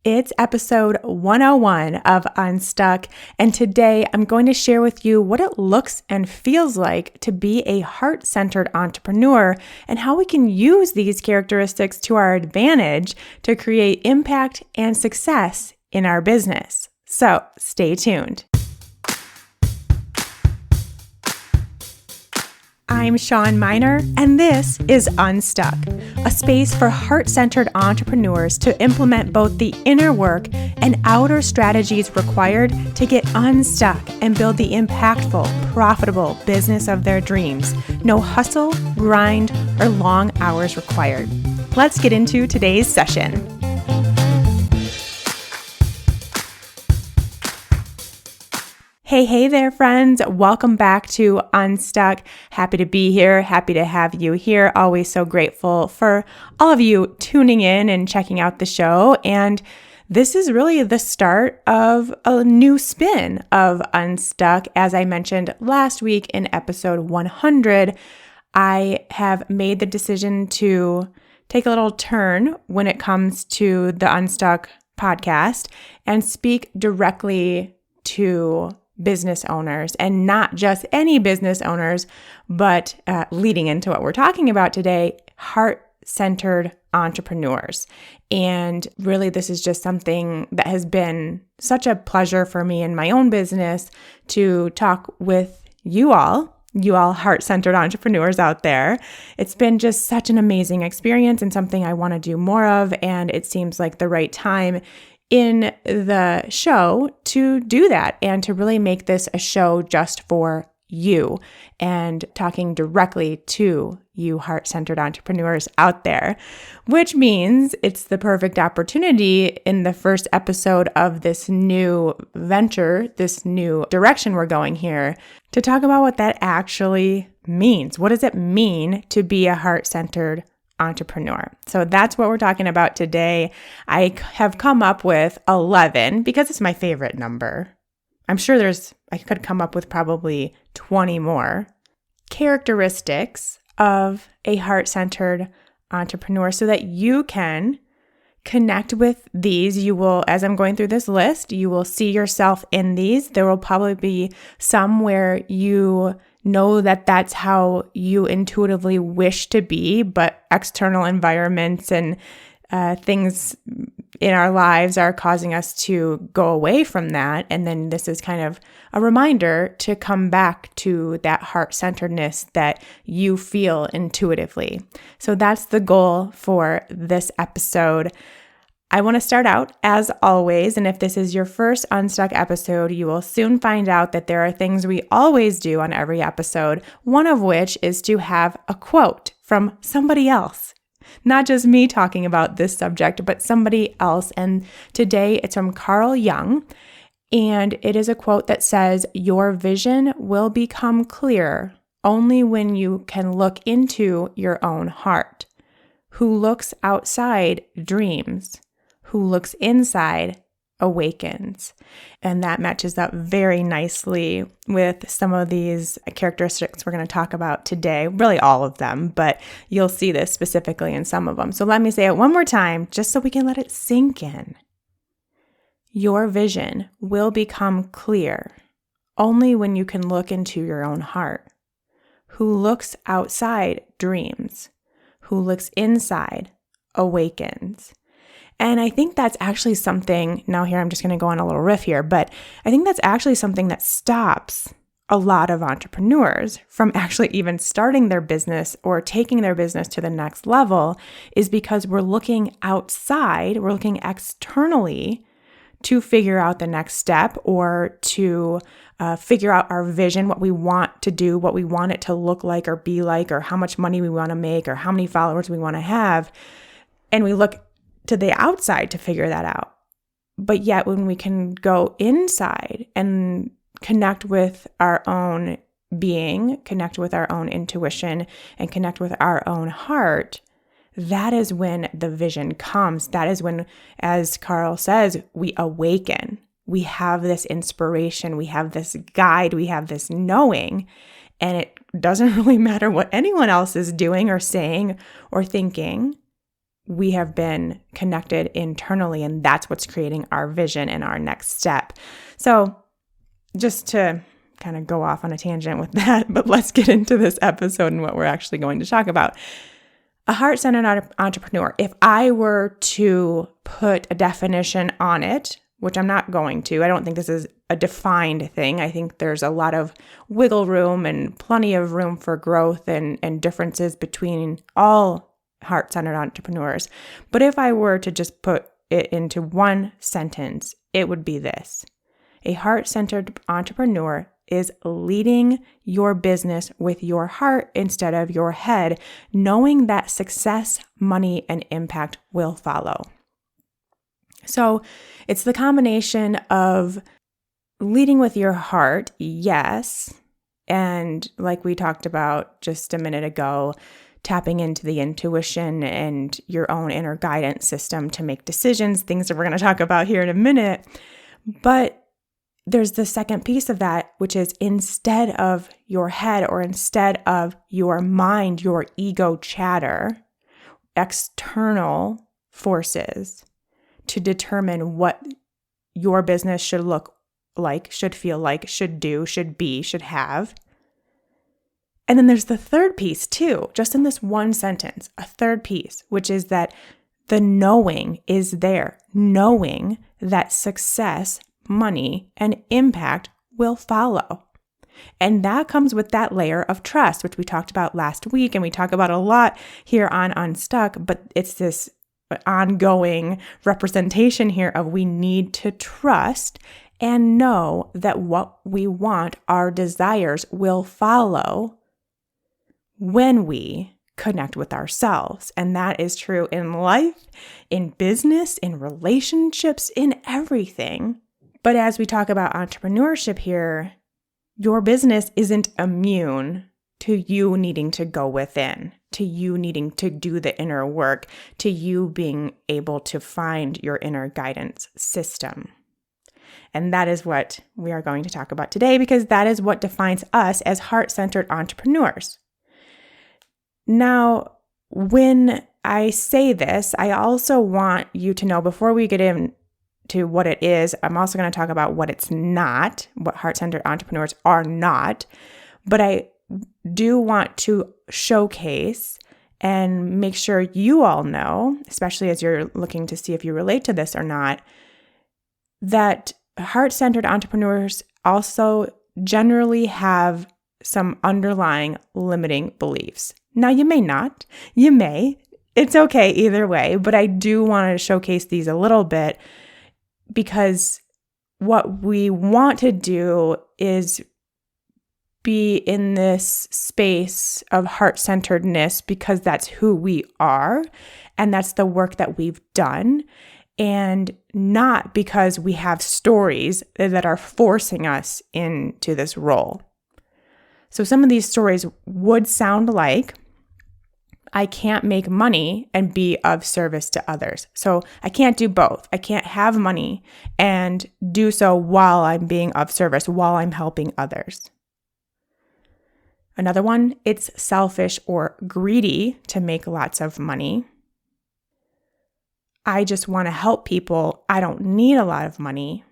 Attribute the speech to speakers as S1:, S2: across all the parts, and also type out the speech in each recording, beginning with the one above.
S1: It's episode 101 of Unstuck, and today I'm going to share with you what it looks and feels like to be a heart-centered entrepreneur and how we can use these characteristics to our advantage to create impact and success in our business. So stay tuned. I'm Shawn Mynar, and this is Unstuck, a space for heart-centered entrepreneurs to implement both the inner work and outer strategies required to get unstuck and build the impactful, profitable business of their dreams. No hustle, grind, or long hours required. Let's get into today's session. Hey there, friends. Welcome back to Unstuck. Happy to be here. Happy to have you here. Always so grateful for all of you tuning in and checking out the show. And this is really the start of a new spin of Unstuck. As I mentioned last week in episode 100, I have made the decision to take a little turn when it comes to the Unstuck podcast and speak directly to business owners, and not just any business owners, but leading into what we're talking about today, heart-centered entrepreneurs. And really, this is just something that has been such a pleasure for me in my own business to talk with you all heart-centered entrepreneurs out there. It's been just such an amazing experience and something I want to do more of, and it seems like the right time in the show to do that and to really make this a show just for you and talking directly to you heart-centered entrepreneurs out there, which means it's the perfect opportunity in the first episode of this new venture, this new direction we're going here, to talk about what that actually means. What does it mean to be a heart-centered entrepreneur? So that's what we're talking about today. I have come up with 11 because it's my favorite number. I'm sure I could come up with probably 20 more characteristics of a heart-centered entrepreneur so that you can connect with these. You will, as I'm going through this list, you will see yourself in these. There will probably be some where you know that that's how you intuitively wish to be, but external environments and things in our lives are causing us to go away from that. And then this is kind of a reminder to come back to that heart-centeredness that you feel intuitively. So that's the goal for this episode. I want to start out, as always, and if this is your first Unstuck episode, you will soon find out that there are things we always do on every episode, one of which is to have a quote from somebody else. Not just me talking about this subject, but somebody else. And today it's from Carl Jung, and it is a quote that says, "Your vision will become clear only when you can look into your own heart. Who looks outside dreams. Who looks inside awakens." And that matches up very nicely with some of these characteristics we're going to talk about today, really all of them, but you'll see this specifically in some of them. So let me say it one more time, just so we can let it sink in. Your vision will become clear only when you can look into your own heart. Who looks outside dreams. Who looks inside awakens. And I think that's actually something, now here I'm just going to go on a little riff here, but I think that's actually something that stops a lot of entrepreneurs from actually even starting their business or taking their business to the next level, is because we're looking outside, we're looking externally to figure out the next step or to figure out our vision, what we want to do, what we want it to look like or be like, or how much money we want to make, or how many followers we want to have. And we look to the outside to figure that out. But yet when we can go inside and connect with our own being, connect with our own intuition, and connect with our own heart, that is when the vision comes. That is when, as Carl says, we awaken. We have this inspiration, we have this guide, we have this knowing, and it doesn't really matter what anyone else is doing or saying or thinking. we have been connected internally, and that's what's creating our vision and our next step. So just to kind of go off on a tangent with that, but let's get into this episode and what we're actually going to talk about. A heart-centered entrepreneur, if I were to put a definition on it, which I'm not going to, I don't think this is a defined thing. I think there's a lot of wiggle room and plenty of room for growth and differences between all heart-centered entrepreneurs. But if I were to just put it into one sentence, it would be this. A heart-centered entrepreneur is leading your business with your heart instead of your head, knowing that success, money, and impact will follow. So it's the combination of leading with your heart, yes, and like we talked about just a minute ago, tapping into the intuition and your own inner guidance system to make decisions, things that we're going to talk about here in a minute. But there's the second piece of that, which is instead of your head or instead of your mind, your ego chatter, external forces to determine what your business should look like, should feel like, should do, should be, should have. And then there's the third piece too, just in this one sentence, a third piece, which is that the knowing is there, knowing that success, money, and impact will follow. And that comes with that layer of trust, which we talked about last week, and we talk about a lot here on Unstuck, but it's this ongoing representation here of we need to trust and know that what we want, our desires, will follow when we connect with ourselves. And that is true in life, in business, in relationships, in everything. But as we talk about entrepreneurship here, your business isn't immune to you needing to go within, to you needing to do the inner work, to you being able to find your inner guidance system. And that is what we are going to talk about today, because that is what defines us as heart-centered entrepreneurs. Now, when I say this, I also want you to know, before we get into what it is, I'm also going to talk about what it's not, what heart-centered entrepreneurs are not. But I do want to showcase and make sure you all know, especially as you're looking to see if you relate to this or not, that heart-centered entrepreneurs also generally have some underlying limiting beliefs. Now, you may not, you may, it's okay either way, but I do want to showcase these a little bit, because what we want to do is be in this space of heart-centeredness because that's who we are and that's the work that we've done, and not because we have stories that are forcing us into this role. So some of these stories would sound like, I can't make money and be of service to others. So I can't do both. I can't have money and do so while I'm being of service, while I'm helping others. Another one, it's selfish or greedy to make lots of money. I just want to help people. I don't need a lot of money.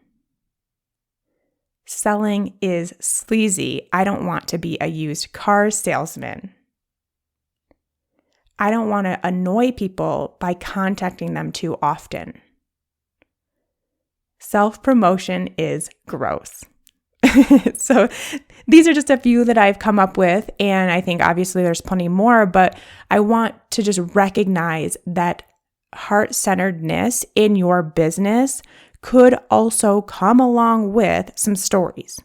S1: Selling is sleazy. I don't want to be a used car salesman. I don't want to annoy people by contacting them too often. Self-promotion is gross. So these are just a few that I've come up with, and I think obviously there's plenty more, but I want to just recognize that heart-centeredness in your business could also come along with some stories.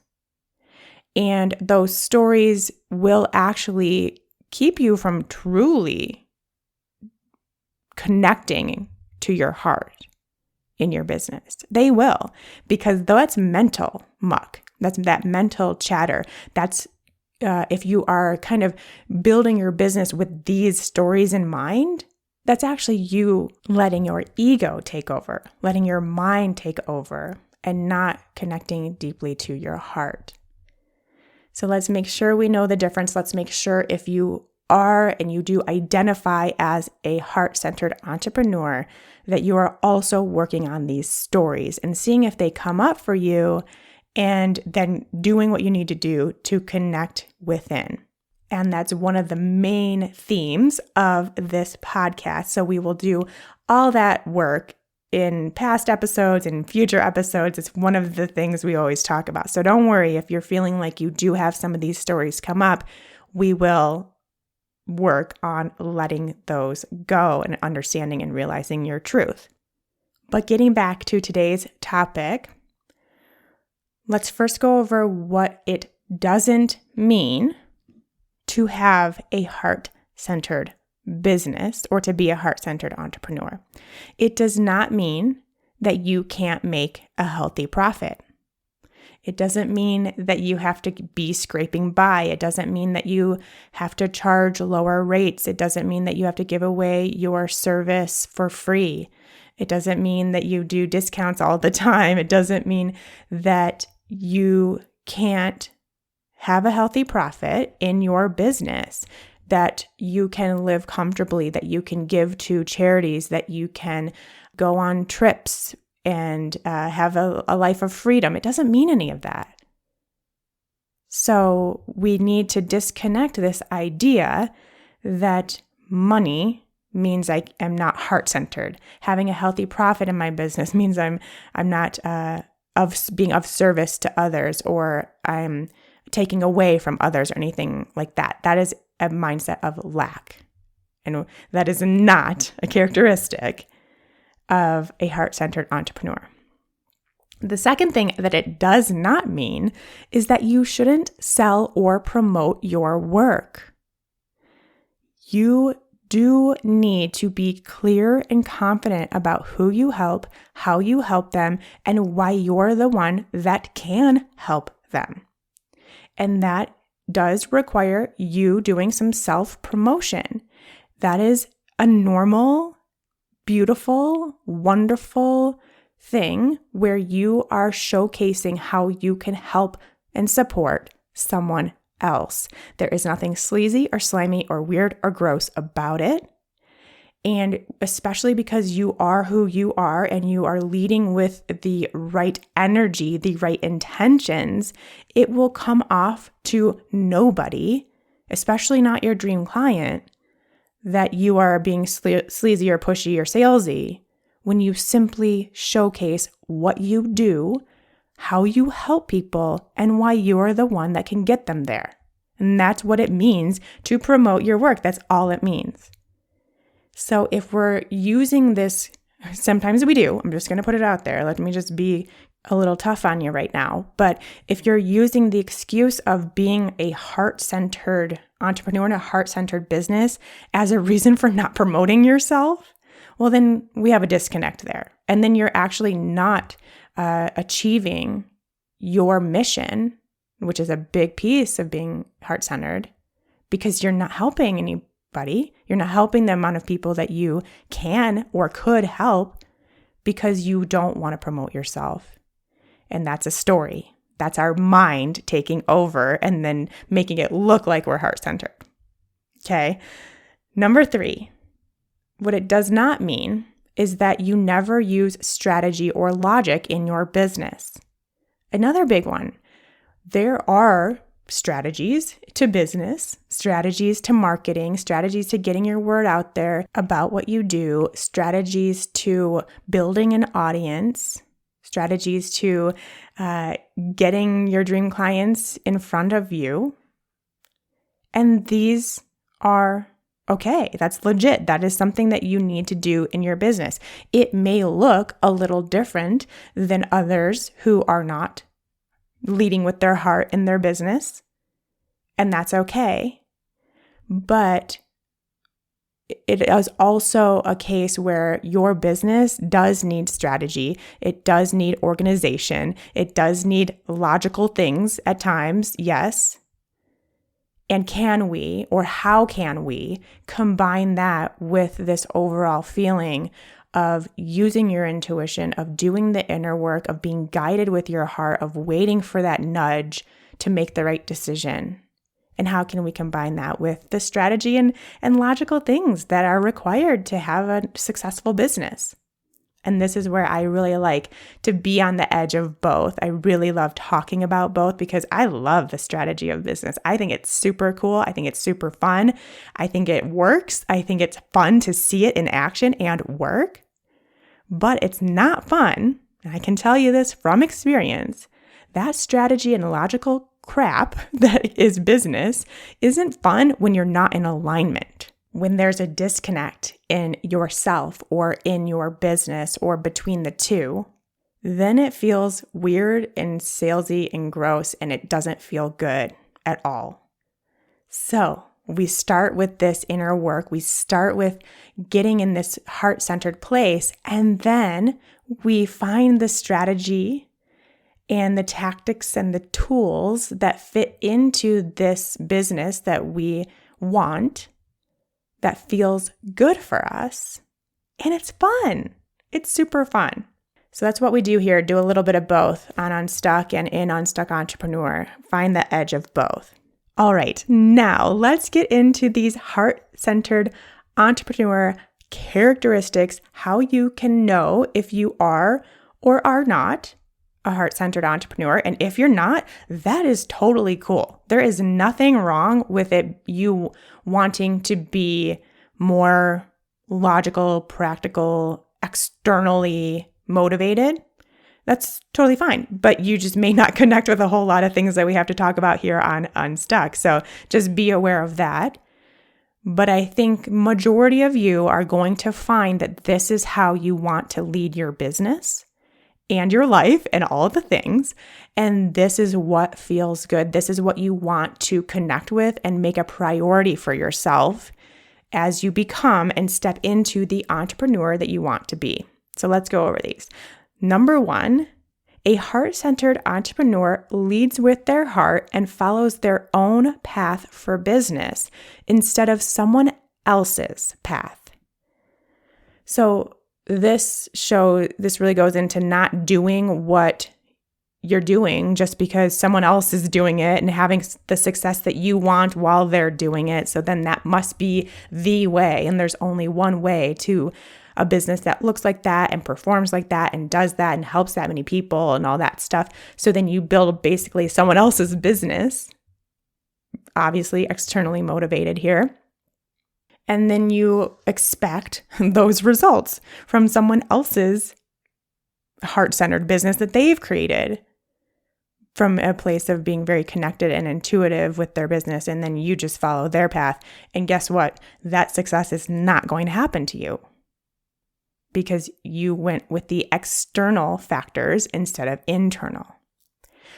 S1: And those stories will actually keep you from truly connecting to your heart in your business. They will, because that's mental muck. That's that mental chatter. That's if you are kind of building your business with these stories in mind, that's actually you letting your ego take over, letting your mind take over, and not connecting deeply to your heart. So let's make sure we know the difference. Let's make sure if you are and you do identify as a heart-centered entrepreneur, that you are also working on these stories and seeing if they come up for you and then doing what you need to do to connect within. And that's one of the main themes of this podcast. So we will do all that work in past episodes and future episodes. It's one of the things we always talk about. So don't worry if you're feeling like you do have some of these stories come up. We will work on letting those go and understanding and realizing your truth. But getting back to today's topic, let's first go over what it doesn't mean to have a heart-centered business or to be a heart-centered entrepreneur. It does not mean that you can't make a healthy profit. It doesn't mean that you have to be scraping by. It doesn't mean that you have to charge lower rates. It doesn't mean that you have to give away your service for free. It doesn't mean that you do discounts all the time. It doesn't mean that you can't have a healthy profit in your business, that you can live comfortably, that you can give to charities, that you can go on trips and have a life of freedom. It doesn't mean any of that. So we need to disconnect this idea that money means I am not heart-centered. Having a healthy profit in my business means I'm not being of service to others, or I'm taking away from others or anything like that. That is a mindset of lack. And that is not a characteristic of a heart-centered entrepreneur. The second thing that it does not mean is that you shouldn't sell or promote your work. You do need to be clear and confident about who you help, how you help them, and why you're the one that can help them. And that does require you doing some self-promotion. That is a normal, beautiful, wonderful thing where you are showcasing how you can help and support someone else. There is nothing sleazy or slimy or weird or gross about it. And especially because you are who you are and you are leading with the right energy, the right intentions, it will come off to nobody, especially not your dream client, that you are being sleazy or pushy or salesy when you simply showcase what you do, how you help people, and why you're the one that can get them there. And that's what it means to promote your work. That's all it means. So if we're using this, sometimes we do, I'm just going to put it out there. Let me just be a little tough on you right now. But if you're using the excuse of being a heart-centered entrepreneur in a heart-centered business as a reason for not promoting yourself, well, then we have a disconnect there. And then you're actually not achieving your mission, which is a big piece of being heart-centered, because you're not helping anybody. You're not helping the amount of people that you can or could help because you don't want to promote yourself. And that's a story. That's our mind taking over and then making it look like we're heart-centered. Okay. Number 3, what it does not mean is that you never use strategy or logic in your business. Another big one. There are strategies to business, strategies to marketing, strategies to getting your word out there about what you do, strategies to building an audience, strategies to getting your dream clients in front of you. And these are okay. That's legit. That is something that you need to do in your business. It may look a little different than others who are not leading with their heart in their business, and that's okay. But it is also a case where your business does need strategy. It does need organization. It does need logical things at times, yes. And can we, or how can we, combine that with this overall feeling of using your intuition, of doing the inner work, of being guided with your heart, of waiting for that nudge to make the right decision? And how can we combine that with the strategy and logical things that are required to have a successful business? And this is where I really like to be on the edge of both. I really love talking about both because I love the strategy of business. I think it's super cool. I think it's super fun. I think it works. I think it's fun to see it in action and work. But it's not fun, and I can tell you this from experience, that strategy and logical crap that is business isn't fun when you're not in alignment. When there's a disconnect in yourself or in your business or between the two, then it feels weird and salesy and gross, and it doesn't feel good at all. So we start with this inner work. We start with getting in this heart-centered place, and then we find the strategy and the tactics and the tools that fit into this business that we want, that feels good for us, and it's fun. It's super fun. So that's what we do here, do a little bit of both on Unstuck and in Unstuck Entrepreneur. Find the edge of both. All right, now let's get into these heart-centered entrepreneur characteristics, how you can know if you are or are not a heart-centered entrepreneur. And if you're not, that is totally cool. There is nothing wrong with it, you wanting to be more logical, practical, externally motivated. That's totally fine, but you just may not connect with a whole lot of things that we have to talk about here on Unstuck. So just be aware of that. But I think majority of you are going to find that this is how you want to lead your business and your life and all of the things. And this is what feels good. This is what you want to connect with and make a priority for yourself as you become and step into the entrepreneur that you want to be. So let's go over these. Number 1, a heart-centered entrepreneur leads with their heart and follows their own path for business instead of someone else's path. So this really goes into not doing what you're doing just because someone else is doing it and having the success that you want while they're doing it. So then that must be the way. And there's only one way to a business that looks like that and performs like that and does that and helps that many people and all that stuff. So then you build basically someone else's business, obviously externally motivated here. And then you expect those results from someone else's heart-centered business that they've created from a place of being very connected and intuitive with their business. And then you just follow their path. And guess what? That success is not going to happen to you because you went with the external factors instead of internal.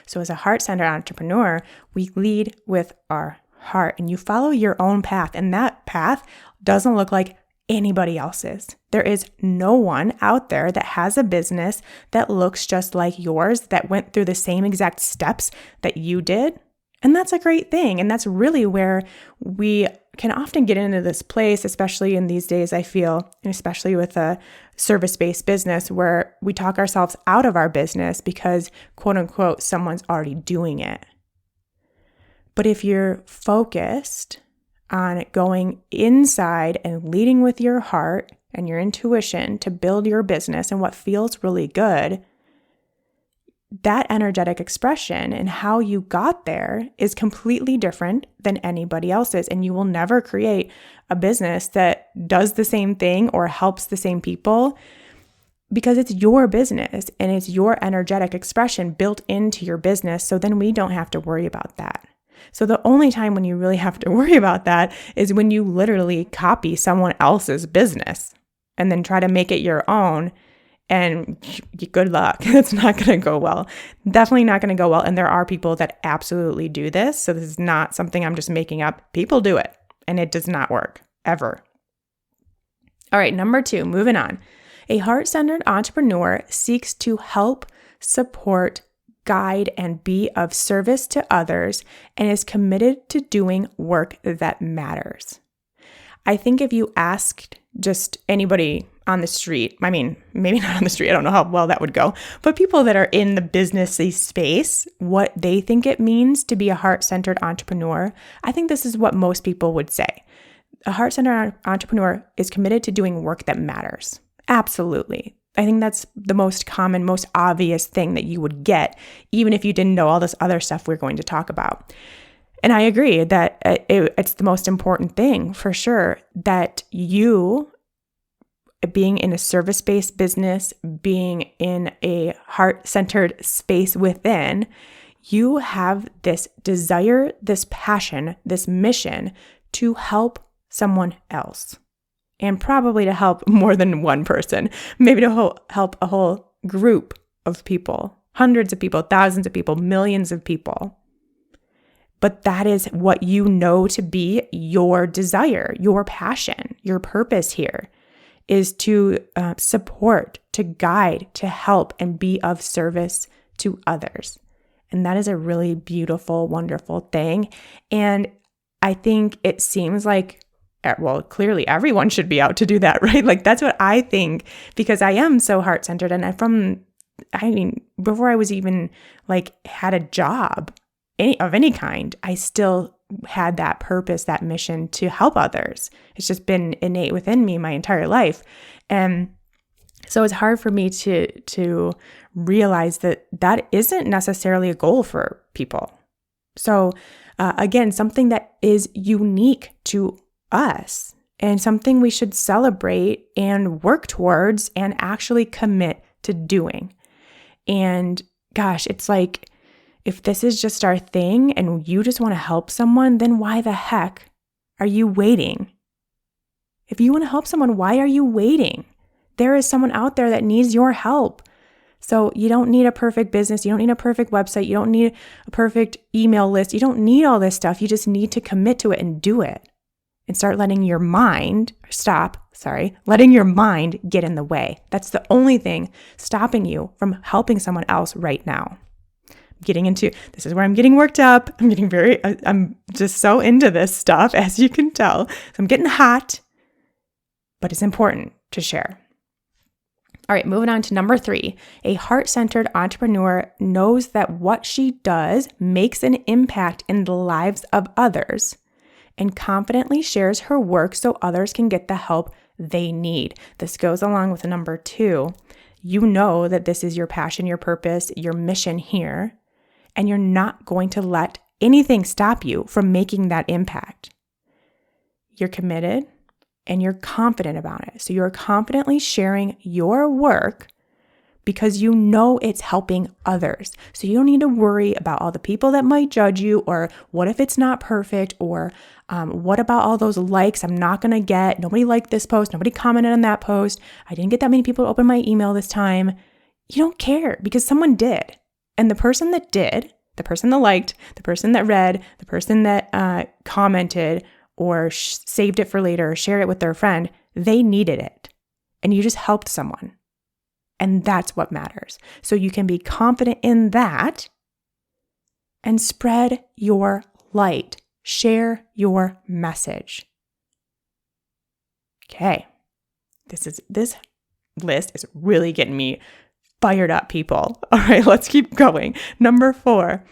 S1: So as a heart-centered entrepreneur, we lead with our heart and you follow your own path. And that path doesn't look like anybody else's. There is no one out there that has a business that looks just like yours, that went through the same exact steps that you did. And that's a great thing. And that's really where we can often get into this place, especially in these days, I feel, and especially with a service-based business where we talk ourselves out of our business because, quote unquote, someone's already doing it. But if you're focused on going inside and leading with your heart and your intuition to build your business and what feels really good, that energetic expression and how you got there is completely different than anybody else's. And you will never create a business that does the same thing or helps the same people because it's your business and it's your energetic expression built into your business. So then we don't have to worry about that. So the only time when you really have to worry about that is when you literally copy someone else's business and then try to make it your own. And good luck. It's not going to go well. Definitely not going to go well. And there are people that absolutely do this. So this is not something I'm just making up. People do it. And it does not work. Ever. All right. Number 2, moving on. A heart-centered entrepreneur seeks to help, support, guide, and be of service to others and is committed to doing work that matters. I think if you asked just anybody on the street. I mean, maybe not on the street. I don't know how well that would go, but people that are in the businessy space, what they think it means to be a heart-centered entrepreneur, I think this is what most people would say. A heart-centered entrepreneur is committed to doing work that matters. Absolutely. I think that's the most common, most obvious thing that you would get, even if you didn't know all this other stuff we're going to talk about. And I agree that it's the most important thing for sure, that you, being in a service-based business, being in a heart-centered space within, you have this desire, this passion, this mission to help someone else. And probably to help more than one person, maybe to help a whole group of people, hundreds of people, thousands of people, millions of people. But that is what you know to be your desire, your passion, your purpose here is to support, to guide, to help, and be of service to others. And that is a really beautiful, wonderful thing. And I think it seems like, well, clearly everyone should be out to do that, right? Like that's what I think, because I am so heart-centered. And before I was even like had a job of any kind, I still had that purpose, that mission to help others. It's just been innate within me my entire life. And so it's hard for me to realize that that isn't necessarily a goal for people. So again, something that is unique to us and something we should celebrate and work towards and actually commit to doing. And gosh, it's like, if this is just our thing and you just want to help someone, then why the heck are you waiting? If you want to help someone, why are you waiting? There is someone out there that needs your help. So you don't need a perfect business. You don't need a perfect website. You don't need a perfect email list. You don't need all this stuff. You just need to commit to it and do it. And start letting your mind letting your mind get in the way. That's the only thing stopping you from helping someone else right now. This is where I'm getting worked up. I'm just so into this stuff, as you can tell. So I'm getting hot, but it's important to share. All right, moving on to number 3. A heart-centered entrepreneur knows that what she does makes an impact in the lives of others and confidently shares her work so others can get the help they need. This goes along with number 2. You know that this is your passion, your purpose, your mission here, and you're not going to let anything stop you from making that impact. You're committed and you're confident about it. So you're confidently sharing your work because you know it's helping others. So you don't need to worry about all the people that might judge you, or what if it's not perfect, or what about all those likes I'm not going to get? Nobody liked this post. Nobody commented on that post. I didn't get that many people to open my email this time. You don't care because someone did. And the person that did, the person that liked, the person that read, the person that commented or saved it for later or shared it with their friend, they needed it. And you just helped someone. And that's what matters. So you can be confident in that and spread your light. Share your message. Okay. This list is really getting me fired up, people. All right, let's keep going. Number 4,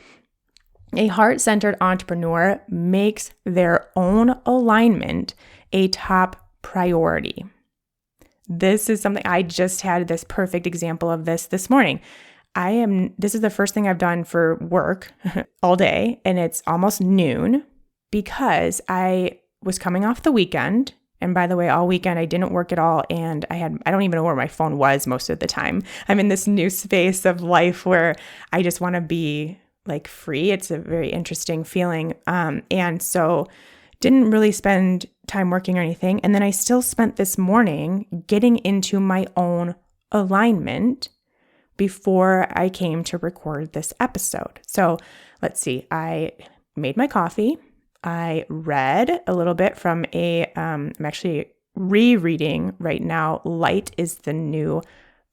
S1: a heart-centered entrepreneur makes their own alignment a top priority. This is something I just had this perfect example of this morning. This is the first thing I've done for work all day, and it's almost noon because I was coming off the weekend. And by the way, all weekend I didn't work at all, and I don't even know where my phone was most of the time. I'm in this new space of life where I just want to be like free. It's a very interesting feeling. And so didn't really spend time working or anything. And then I still spent this morning getting into my own alignment before I came to record this episode. So let's see, I made my coffee. I read a little bit from I'm actually rereading right now, Light is the New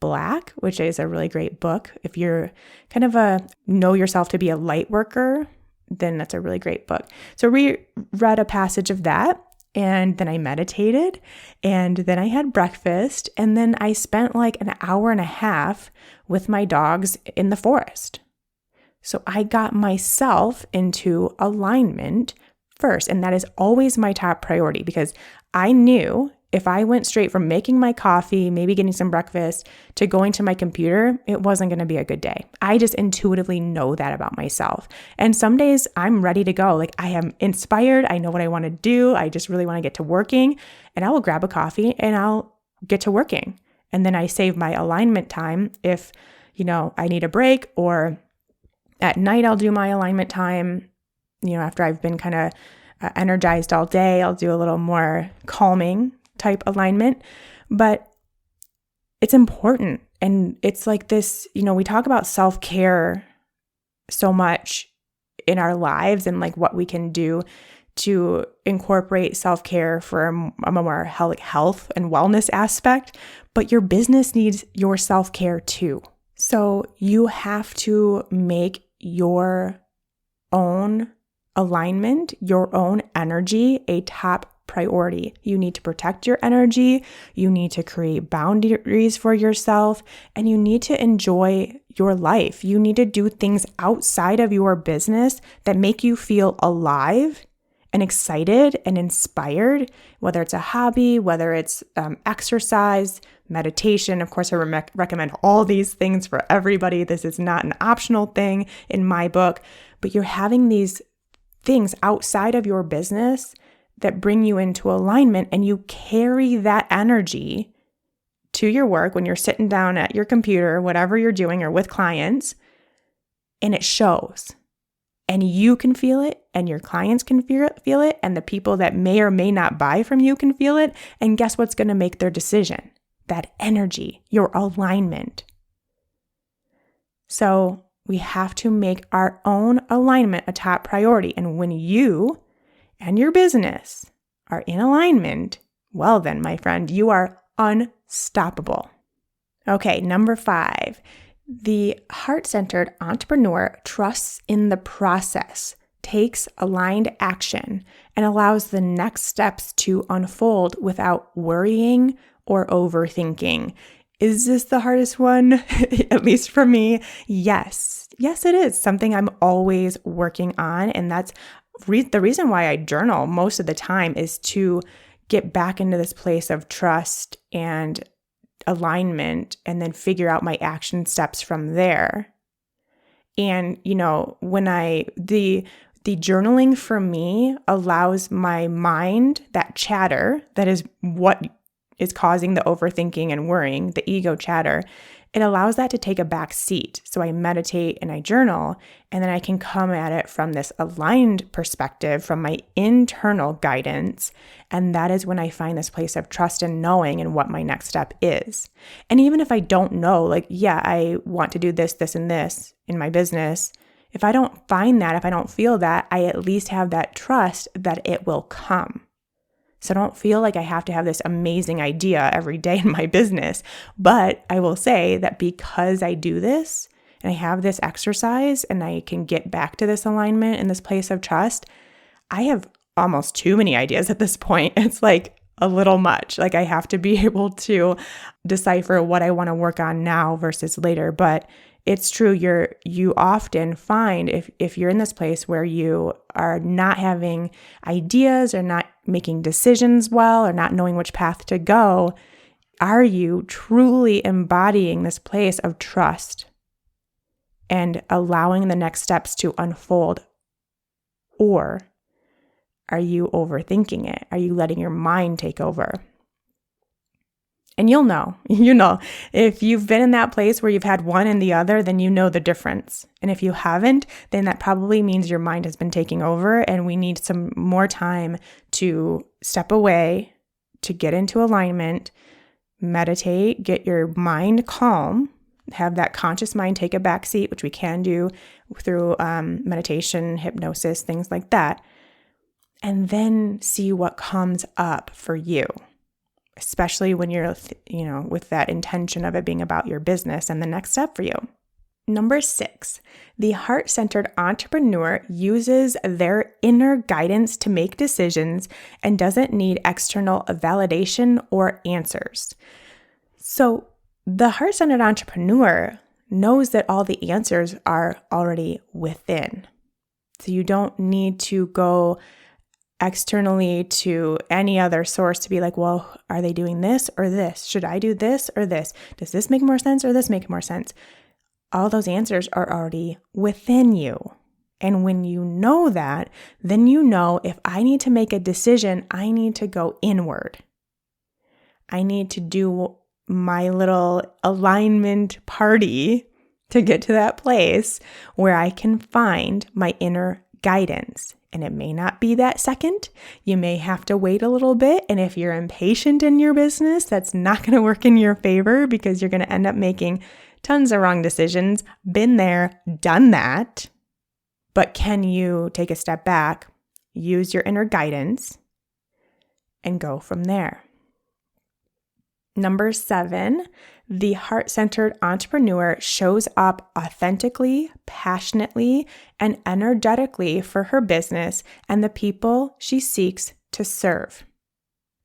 S1: Black, which is a really great book. If you're kind of know yourself to be a light worker, then that's a really great book. So reread a passage of that. And then I meditated, and then I had breakfast, and then I spent like an hour and a half with my dogs in the forest. So I got myself into alignment first, and that is always my top priority, because I knew if I went straight from making my coffee, maybe getting some breakfast, to going to my computer, it wasn't going to be a good day. I just intuitively know that about myself. And some days I'm ready to go. Like, I am inspired. I know what I want to do. I just really want to get to working, and I will grab a coffee and I'll get to working. And then I save my alignment time if, I need a break, or at night I'll do my alignment time. After I've been kind of energized all day, I'll do a little more calming type alignment. But it's important. And it's like this, we talk about self-care so much in our lives, and like what we can do to incorporate self-care for a more health and wellness aspect. But your business needs your self-care too. So you have to make your own alignment, your own energy, a top priority. You need to protect your energy. You need to create boundaries for yourself, and you need to enjoy your life. You need to do things outside of your business that make you feel alive and excited and inspired, whether it's a hobby, whether it's exercise, meditation. Of course, I recommend all these things for everybody. This is not an optional thing in my book, but you're having these things outside of your business that bring you into alignment, and you carry that energy to your work when you're sitting down at your computer, whatever you're doing, or with clients, and it shows. And you can feel it, and your clients can feel it, and the people that may or may not buy from you can feel it. And guess what's going to make their decision? That energy, your alignment. So we have to make our own alignment a top priority. And when you and your business are in alignment, well then, my friend, you are unstoppable. Okay, number 5. The heart-centered entrepreneur trusts in the process, takes aligned action, and allows the next steps to unfold without worrying or overthinking. Is this the hardest one? At least for me, yes. Yes, it is something I'm always working on. And that's the reason why I journal most of the time, is to get back into this place of trust and alignment, and then figure out my action steps from there. And, when the journaling for me allows my mind, that chatter, that is what is causing the overthinking and worrying, the ego chatter, it allows that to take a back seat. So I meditate and I journal, and then I can come at it from this aligned perspective, from my internal guidance. And that is when I find this place of trust and knowing and what my next step is. And even if I don't know, I want to do this, this, and this in my business, if I don't find that, if I don't feel that, I at least have that trust that it will come. So I don't feel like I have to have this amazing idea every day in my business. But I will say that because I do this and I have this exercise and I can get back to this alignment and this place of trust, I have almost too many ideas at this point. It's like a little much. Like, I have to be able to decipher what I want to work on now versus later. But it's true. You often find if you're in this place where you are not having ideas or not making decisions well or not knowing which path to go, are you truly embodying this place of trust and allowing the next steps to unfold? Or are you overthinking it? Are you letting your mind take over? And you'll know, if you've been in that place where you've had one and the other, then you know the difference. And if you haven't, then that probably means your mind has been taking over, and we need some more time to step away, to get into alignment, meditate, get your mind calm, have that conscious mind take a back seat, which we can do through meditation, hypnosis, things like that, and then see what comes up for you. Especially when you're, with that intention of it being about your business and the next step for you. Number 6, the heart-centered entrepreneur uses their inner guidance to make decisions and doesn't need external validation or answers. So the heart-centered entrepreneur knows that all the answers are already within. So you don't need to go externally to any other source to be like, well, are they doing this or this? Should I do this or this? Does this make more sense or this make more sense? All those answers are already within you. And when you know that, then you know if I need to make a decision, I need to go inward. I need to do my little alignment party to get to that place where I can find my inner guidance. And it may not be that second. You may have to wait a little bit. And if you're impatient in your business, that's not going to work in your favor because you're going to end up making tons of wrong decisions. Been there, done that. But can you take a step back, use your inner guidance, and go from there? Number 7, the heart-centered entrepreneur shows up authentically, passionately, and energetically for her business and the people she seeks to serve.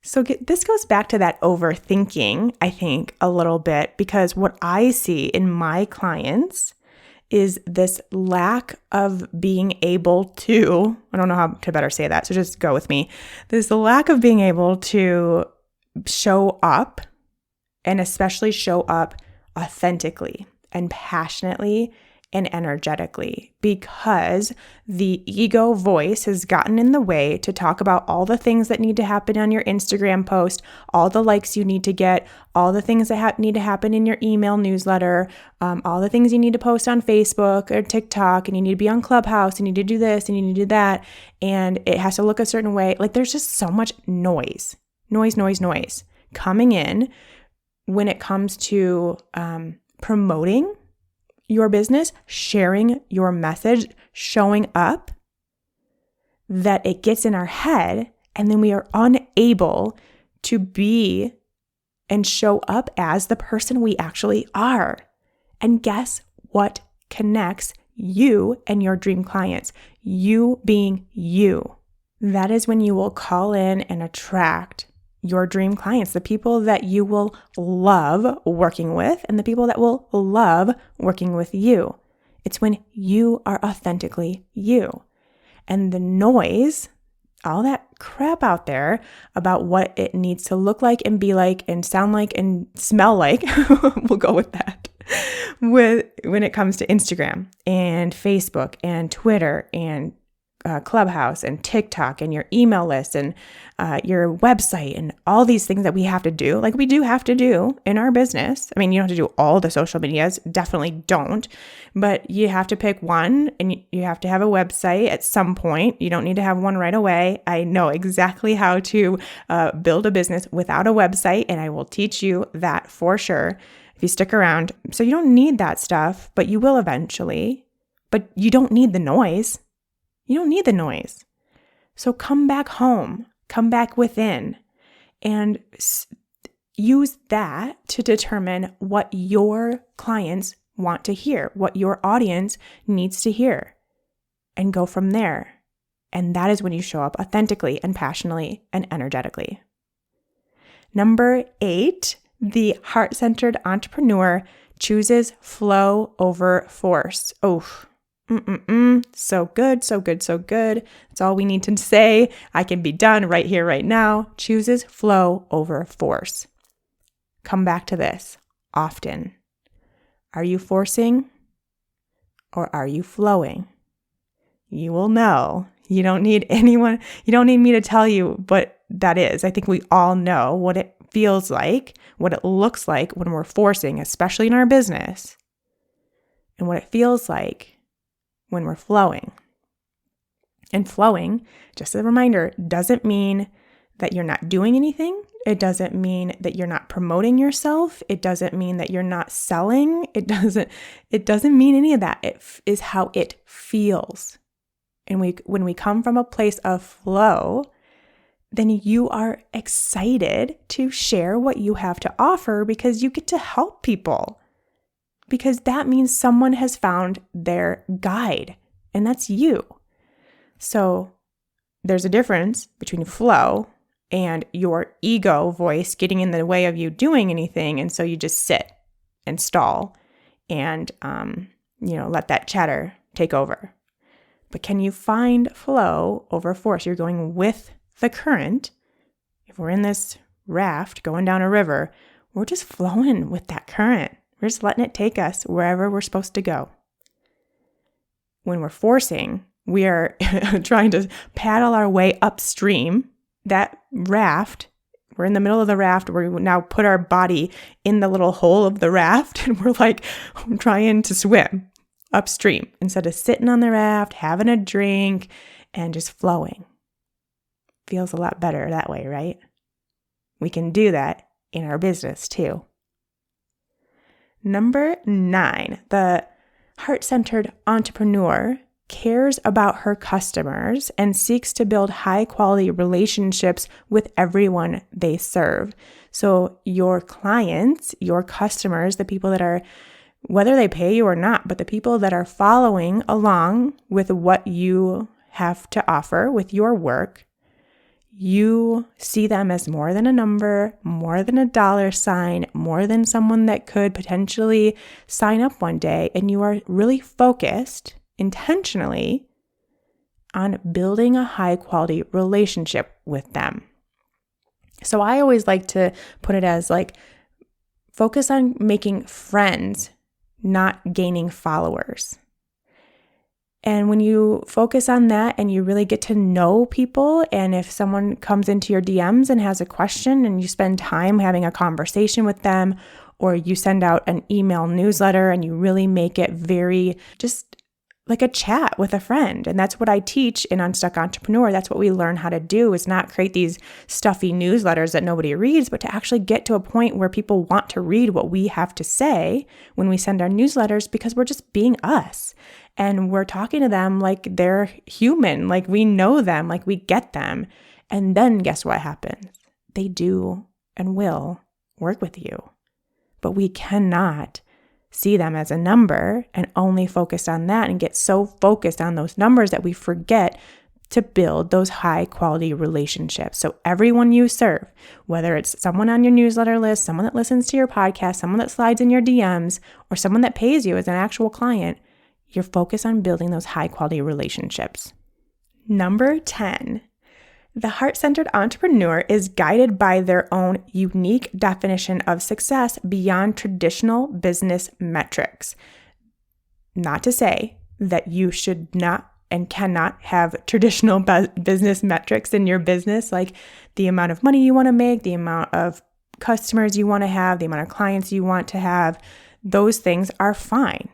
S1: So this goes back to that overthinking, I think, a little bit, because what I see in my clients is this lack of being able to, I don't know how to better say that, so just go with me. There's the lack of being able to show up, and especially show up authentically and passionately and energetically, because the ego voice has gotten in the way to talk about all the things that need to happen on your Instagram post, all the likes you need to get, all the things that need to happen in your email newsletter, all the things you need to post on Facebook or TikTok, and you need to be on Clubhouse, and you need to do this, and you need to do that, and it has to look a certain way. Like, there's just so much noise coming in when it comes to promoting your business, sharing your message, showing up, that it gets in our head, and then we are unable to be and show up as the person we actually are. And guess what connects you and your dream clients? You being you. That is when you will call in and attract your dream clients, the people that you will love working with and the people that will love working with you. It's when you are authentically you. And the noise, all that crap out there about what it needs to look like and be like and sound like and smell like, we'll go with that, when it comes to Instagram and Facebook and Twitter and Clubhouse and TikTok and your email list and your website and all these things that we have to do, like we do have to do in our business. I mean, you don't have to do all the social medias, definitely don't, but you have to pick one, and you have to have a website at some point. You don't need to have one right away. I know exactly how to build a business without a website, and I will teach you that for sure if you stick around. So you don't need that stuff, but you will eventually. But you don't need the noise. You don't need the noise. So come back home, come back within, and use that to determine what your clients want to hear, what your audience needs to hear, and go from there. And that is when you show up authentically and passionately and energetically. Number 8, the heart-centered entrepreneur chooses flow over force. So good, so good, so good. That's all we need to say. I can be done right here, right now. Chooses flow over force. Come back to this often. Are you forcing or are you flowing? You will know. You don't need anyone, you don't need me to tell you what that is. I think we all know what it feels like, what it looks like when we're forcing, especially in our business, and what it feels like when we're flowing. And flowing, just a reminder, doesn't mean that you're not doing anything. It doesn't mean that you're not promoting yourself. It doesn't mean that you're not selling. It doesn't mean any of that. It is how it feels. And when we come from a place of flow, then you are excited to share what you have to offer because you get to help people. because that means someone has found their guide, and that's you. So there's a difference between flow and your ego voice getting in the way of you doing anything. And so you just sit and stall and, let that chatter take over. But can you find flow over force? You're going with the current. If we're in this raft going down a river, we're just flowing with that current. We're just letting it take us wherever we're supposed to go. When we're forcing, we are trying to paddle our way upstream. That raft, we're in the middle of the raft. We now put our body in the little hole of the raft, and we're like trying to swim upstream instead of sitting on the raft, having a drink, and just flowing. Feels a lot better that way, right? We can do that in our business too. Number 9, the heart-centered entrepreneur cares about her customers and seeks to build high-quality relationships with everyone they serve. So your clients, your customers, the people that are, whether they pay you or not, but the people that are following along with what you have to offer with your work, you see them as more than a number, more than a dollar sign, more than someone that could potentially sign up one day. And you are really focused intentionally on building a high quality relationship with them. So I always like to put it as like, focus on making friends, not gaining followers. And when you focus on that and you really get to know people, and if someone comes into your DMs and has a question and you spend time having a conversation with them, or you send out an email newsletter and you really make it very just like a chat with a friend. And that's what I teach in Unstuck Entrepreneur. That's what we learn how to do, is not create these stuffy newsletters that nobody reads, but to actually get to a point where people want to read what we have to say when we send our newsletters, because we're just being us. And we're talking to them like they're human, like we know them, like we get them. And then guess what happens? They do and will work with you. But we cannot see them as a number and only focus on that and get so focused on those numbers that we forget to build those high quality relationships. So everyone you serve, whether it's someone on your newsletter list, someone that listens to your podcast, someone that slides in your DMs, or someone that pays you as an actual client, you're focused on building those high quality relationships. Number 10, the heart-centered entrepreneur is guided by their own unique definition of success beyond traditional business metrics. Not to say that you should not and cannot have traditional business metrics in your business, like the amount of money you want to make, the amount of customers you want to have, the amount of clients you want to have. Those things are fine.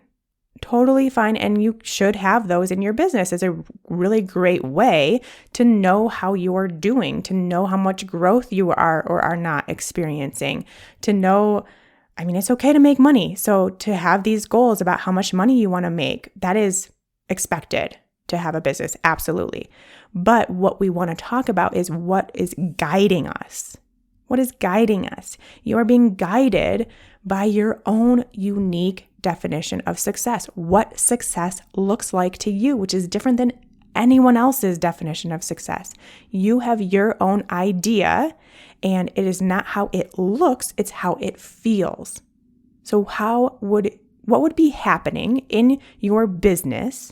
S1: Totally fine, and you should have those in your business as a really great way to know how you are doing, to know how much growth you are or are not experiencing, to know, it's okay to make money. So to have these goals about how much money you want to make, that is expected to have a business, absolutely. But what we want to talk about is what is guiding us. What is guiding us? You are being guided by your own unique definition of success, what success looks like to you, which is different than anyone else's definition of success. You have your own idea, and it is not how it looks, it's how it feels. So what would be happening in your business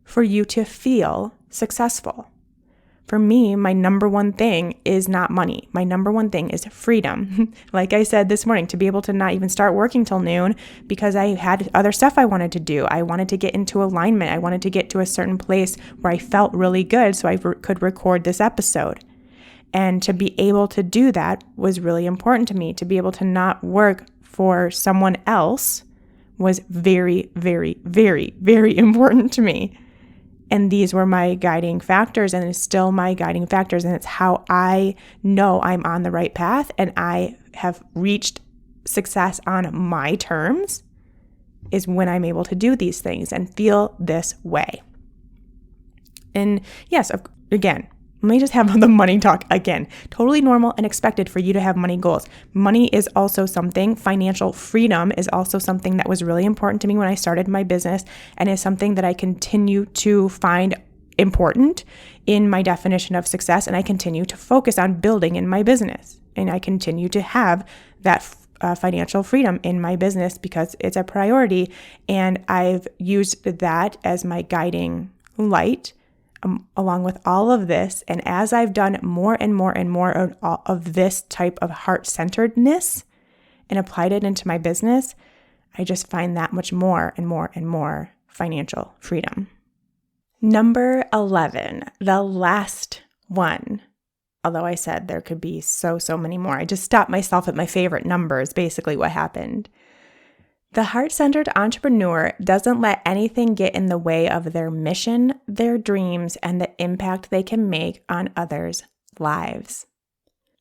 S1: for you to feel successful? For me, my number one thing is not money. My number one thing is freedom. Like I said this morning, to be able to not even start working till noon because I had other stuff I wanted to do. I wanted to get into alignment. I wanted to get to a certain place where I felt really good so I could record this episode. And to be able to do that was really important to me. To be able to not work for someone else was very, very, very, very important to me. And these were my guiding factors, and it's still my guiding factors. And it's how I know I'm on the right path and I have reached success on my terms, is when I'm able to do these things and feel this way. And yes, again, Let me just have the money talk again. Totally normal and expected for you to have money goals. Money is also something, financial freedom is also something that was really important to me when I started my business, and is something that I continue to find important in my definition of success, and I continue to focus on building in my business. And I continue to have that financial freedom in my business because it's a priority, and I've used that as my guiding light along with all of this. And as I've done more and more and more of this type of heart-centeredness and applied it into my business, I just find that much more and more and more financial freedom. Number 11, the last one. Although I said there could be so many more. I just stopped myself at my favorite numbers, basically what happened. The heart-centered entrepreneur doesn't let anything get in the way of their mission, their dreams, and the impact they can make on others' lives.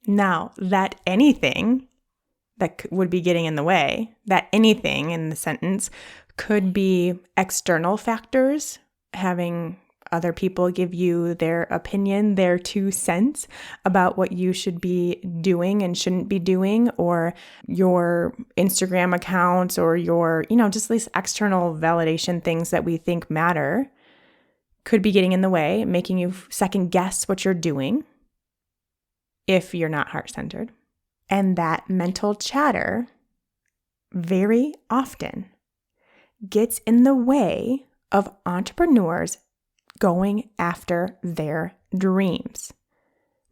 S1: Now, that anything that would be getting in the way, that anything in the sentence could be external factors, having other people give you their opinion, their 2 cents about what you should be doing and shouldn't be doing, or your Instagram accounts, or your, just these external validation things that we think matter could be getting in the way, making you second guess what you're doing if you're not heart-centered. And that mental chatter very often gets in the way of entrepreneurs going after their dreams,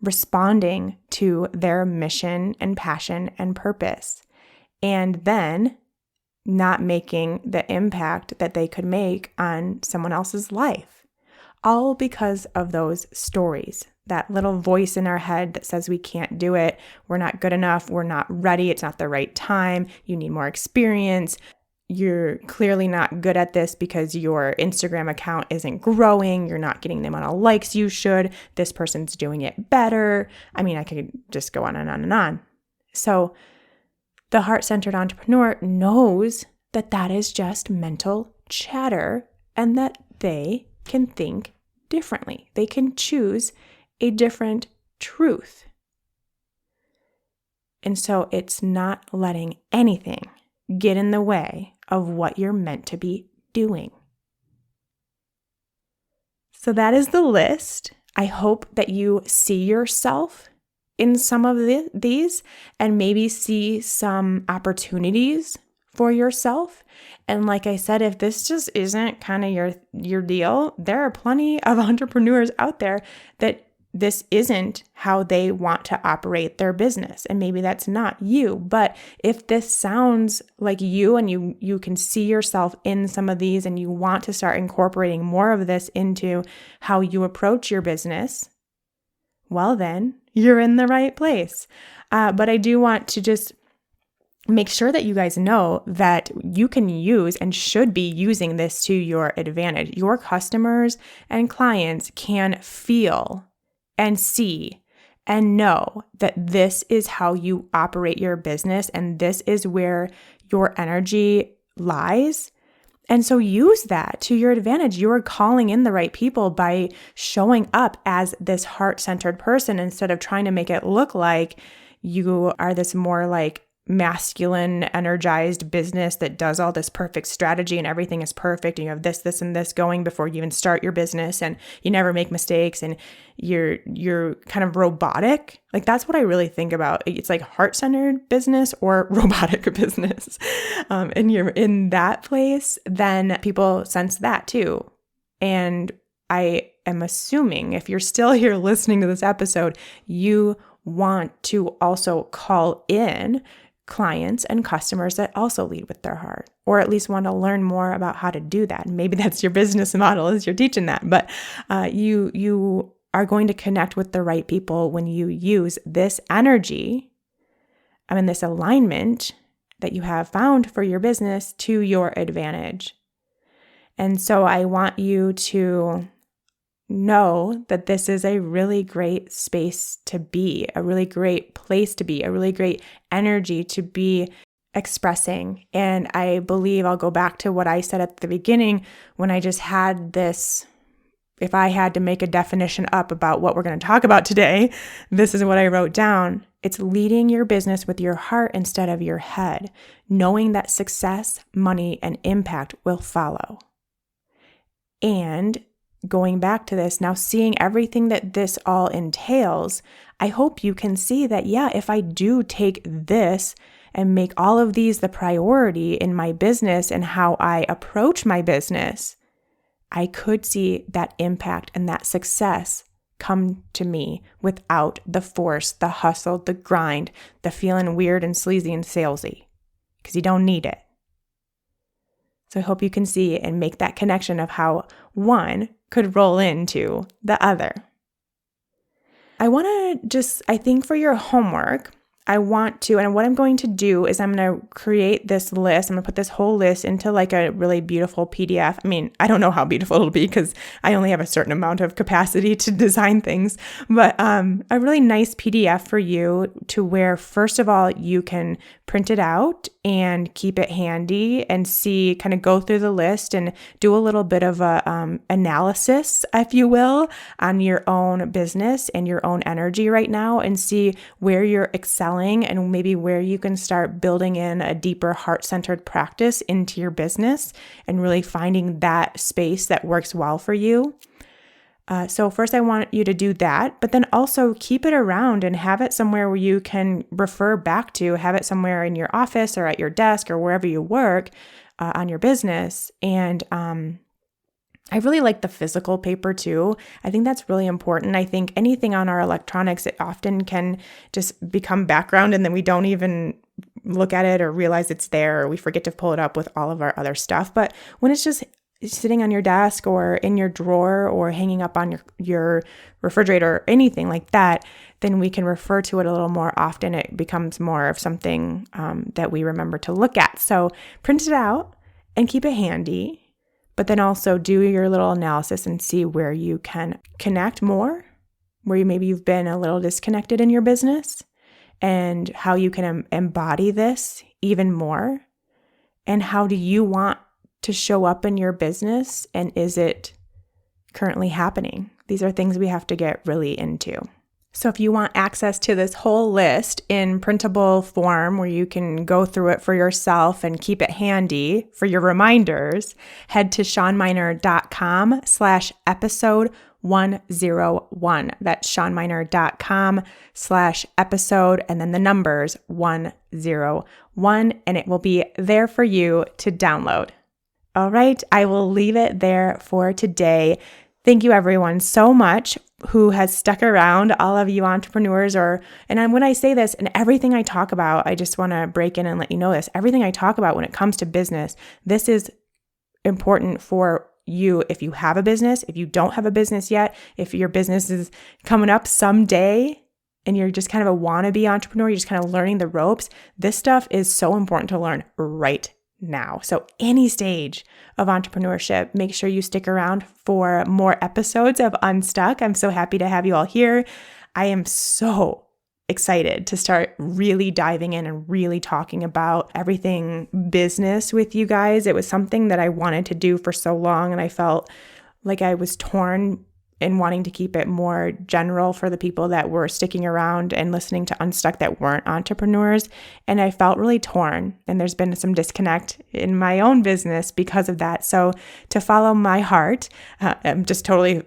S1: responding to their mission and passion and purpose, and then not making the impact that they could make on someone else's life. All because of those stories, that little voice in our head that says we can't do it, we're not good enough, we're not ready, it's not the right time, you need more experience. You're clearly not good at this because your Instagram account isn't growing. You're not getting the amount of likes you should. This person's doing it better. I mean, I could just go on and on and on. So the heart-centered entrepreneur knows that that is just mental chatter and that they can think differently. They can choose a different truth. And so it's not letting anything get in the way of what you're meant to be doing. So that is the list. I hope that you see yourself in some of these and maybe see some opportunities for yourself. And like I said, if this just isn't kind of your deal, there are plenty of entrepreneurs out there that this isn't how they want to operate their business. And maybe that's not you. But if this sounds like you and you can see yourself in some of these and you want to start incorporating more of this into how you approach your business, well then, you're in the right place. But I do want to just make sure that you guys know that you can use and should be using this to your advantage. Your customers and clients can feel and see and know that this is how you operate your business and this is where your energy lies. And so use that to your advantage. You are calling in the right people by showing up as this heart-centered person instead of trying to make it look like you are this more like masculine, energized business that does all this perfect strategy and everything is perfect and you have this, and this going before you even start your business and you never make mistakes and you're kind of robotic. Like that's what I really think about. It's like heart-centered business or robotic business. And you're in that place, then people sense that too. And I am assuming if you're still here listening to this episode, you want to also call in clients and customers that also lead with their heart, or at least want to learn more about how to do that. And maybe that's your business model as you're teaching that, but you are going to connect with the right people when you use this energy, this alignment that you have found for your business to your advantage. And so I want you to know that this is a really great space to be, a really great place to be, a really great energy to be expressing. And I believe I'll go back to what I said at the beginning when I just had this if I had to make a definition up about what we're going to talk about today, this is what I wrote down. It's leading your business with your heart instead of your head, knowing that success, money, and impact will follow. And going back to this, now seeing everything that this all entails, I hope you can see that, yeah, if I do take this and make all of these the priority in my business and how I approach my business, I could see that impact and that success come to me without the force, the hustle, the grind, the feeling weird and sleazy and salesy, because you don't need it. So I hope you can see and make that connection of how one could roll into the other. I think for your homework, and what I'm going to do is I'm going to create this list. I'm going to put this whole list into like a really beautiful PDF. I mean, I don't know how beautiful it'll be because I only have a certain amount of capacity to design things, but a really nice PDF for you to where, first of all, you can print it out and keep it handy and see, kind of go through the list and do a little bit of a analysis, if you will, on your own business and your own energy right now and see where you're excelling and maybe where you can start building in a deeper heart-centered practice into your business and really finding that space that works well for you. So first I want you to do that, but then also keep it around and have it somewhere where you can refer back to, have it somewhere in your office or at your desk or wherever you work on your business. And I really like the physical paper too. I think that's really important. I think anything on our electronics, it often can just become background and then we don't even look at it or realize it's there, or we forget to pull it up with all of our other stuff. But when it's just sitting on your desk or in your drawer or hanging up on your refrigerator or anything like that, then we can refer to it a little more often. It becomes more of something that we remember to look at. So print it out and keep it handy. But then also do your little analysis and see where you can connect more, where maybe you've been a little disconnected in your business, and how you can embody this even more. And how do you want to show up in your business, and is it currently happening? These are things we have to get really into. So if you want access to this whole list in printable form where you can go through it for yourself and keep it handy for your reminders, head to ShawnMynar.com/episode 101. That's ShawnMynar.com/episode and then the numbers 101, and it will be there for you to download. All right, I will leave it there for today. Thank you everyone so much who has stuck around, all of you entrepreneurs, when I say this and everything I talk about, I just want to break in and let you know this. Everything I talk about when it comes to business, this is important for you if you have a business, if you don't have a business yet, if your business is coming up someday and you're just kind of a wannabe entrepreneur, you're just kind of learning the ropes. This stuff is so important to learn right now. So any stage of entrepreneurship, make sure you stick around for more episodes of Unstuck. I'm so happy to have you all here. I am so excited to start really diving in and really talking about everything business with you guys. It was something that I wanted to do for so long, and I felt like I was torn in wanting to keep it more general for the people that were sticking around and listening to Unstuck that weren't entrepreneurs. And I felt really torn, and there's been some disconnect in my own business because of that. So to follow my heart, I'm just totally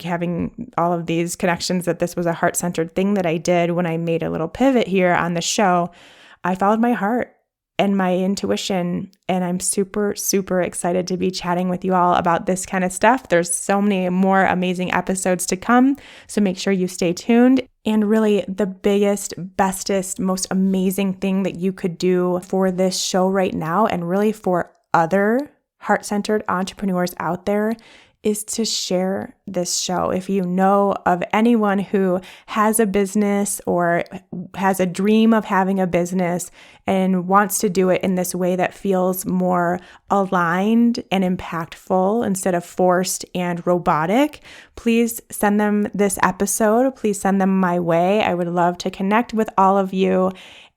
S1: having all of these connections that this was a heart-centered thing that I did when I made a little pivot here on the show. I followed my heart and my intuition, and I'm super, super excited to be chatting with you all about this kind of stuff. There's so many more amazing episodes to come, so make sure you stay tuned. And really, the biggest, bestest, most amazing thing that you could do for this show right now, and really for other heart-centered entrepreneurs out there, is to share this show. If you know of anyone who has a business or has a dream of having a business and wants to do it in this way that feels more aligned and impactful instead of forced and robotic, please send them this episode. Please send them my way. I would love to connect with all of you.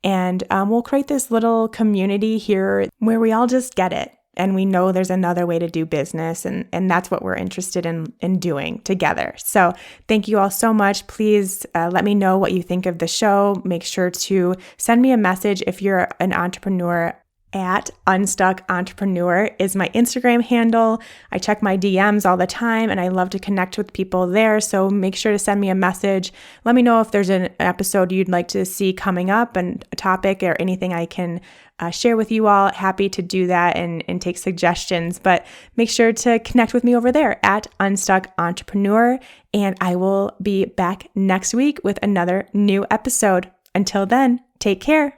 S1: And we'll create this little community here where we all just get it. and we know there's another way to do business, and that's what we're interested in doing together. So thank you all so much. Please let me know what you think of the show. Make sure to send me a message if you're an entrepreneur. At Unstuck Entrepreneur is my Instagram handle. I check my DMs all the time, and I love to connect with people there. So make sure to send me a message. Let me know if there's an episode you'd like to see coming up, and a topic or anything I can share with you all. Happy to do that and take suggestions. But make sure to connect with me over there at Unstuck Entrepreneur, and I will be back next week with another new episode. Until then, take care.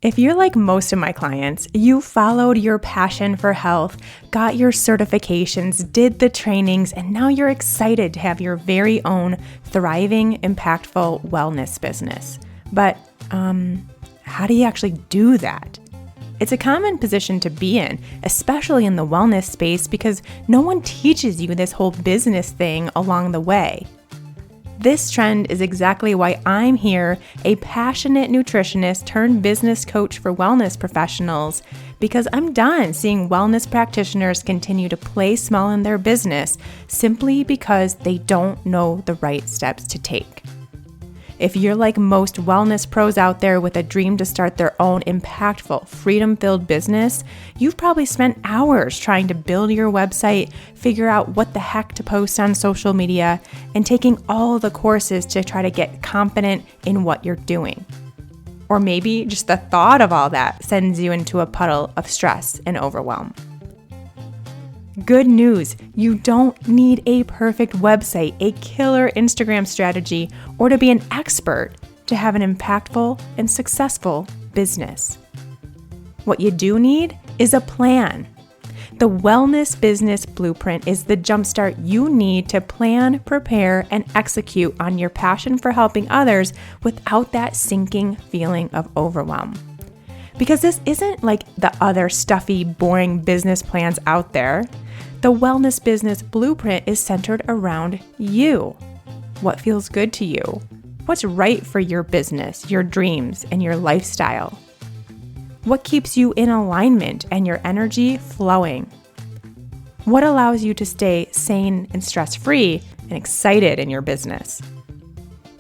S1: If you're like most of my clients, you followed your passion for health, got your certifications, did the trainings, and now you're excited to have your very own thriving, impactful wellness business. But how do you actually do that? It's a common position to be in, especially in the wellness space, because no one teaches you this whole business thing along the way. This trend is exactly why I'm here, a passionate nutritionist turned business coach for wellness professionals, because I'm done seeing wellness practitioners continue to play small in their business simply because they don't know the right steps to take. If you're like most wellness pros out there with a dream to start their own impactful, freedom-filled business, you've probably spent hours trying to build your website, figure out what the heck to post on social media, and taking all the courses to try to get confident in what you're doing. Or maybe just the thought of all that sends you into a puddle of stress and overwhelm. Good news, you don't need a perfect website, a killer Instagram strategy, or to be an expert to have an impactful and successful business. What you do need is a plan. The Wellness Business Blueprint is the jumpstart you need to plan, prepare, and execute on your passion for helping others without that sinking feeling of overwhelm. Because this isn't like the other stuffy, boring business plans out there. The Wellness Business Blueprint is centered around you. What feels good to you? What's right for your business, your dreams, and your lifestyle? What keeps you in alignment and your energy flowing? What allows you to stay sane and stress-free and excited in your business?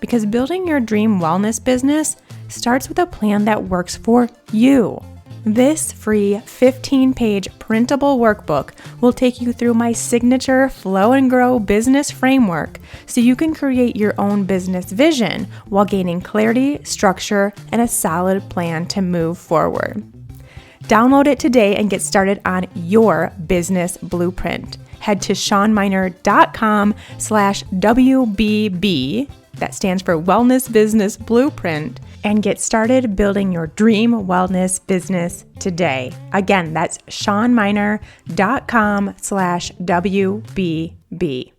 S1: Because building your dream wellness business starts with a plan that works for you. This free 15-page printable workbook will take you through my signature Flow and Grow business framework so you can create your own business vision while gaining clarity, structure, and a solid plan to move forward. Download it today and get started on your business blueprint. Head to ShawnMynar.com/WBB, that stands for Wellness Business Blueprint, and get started building your dream wellness business today. Again, that's ShawnMynar.com/WBB.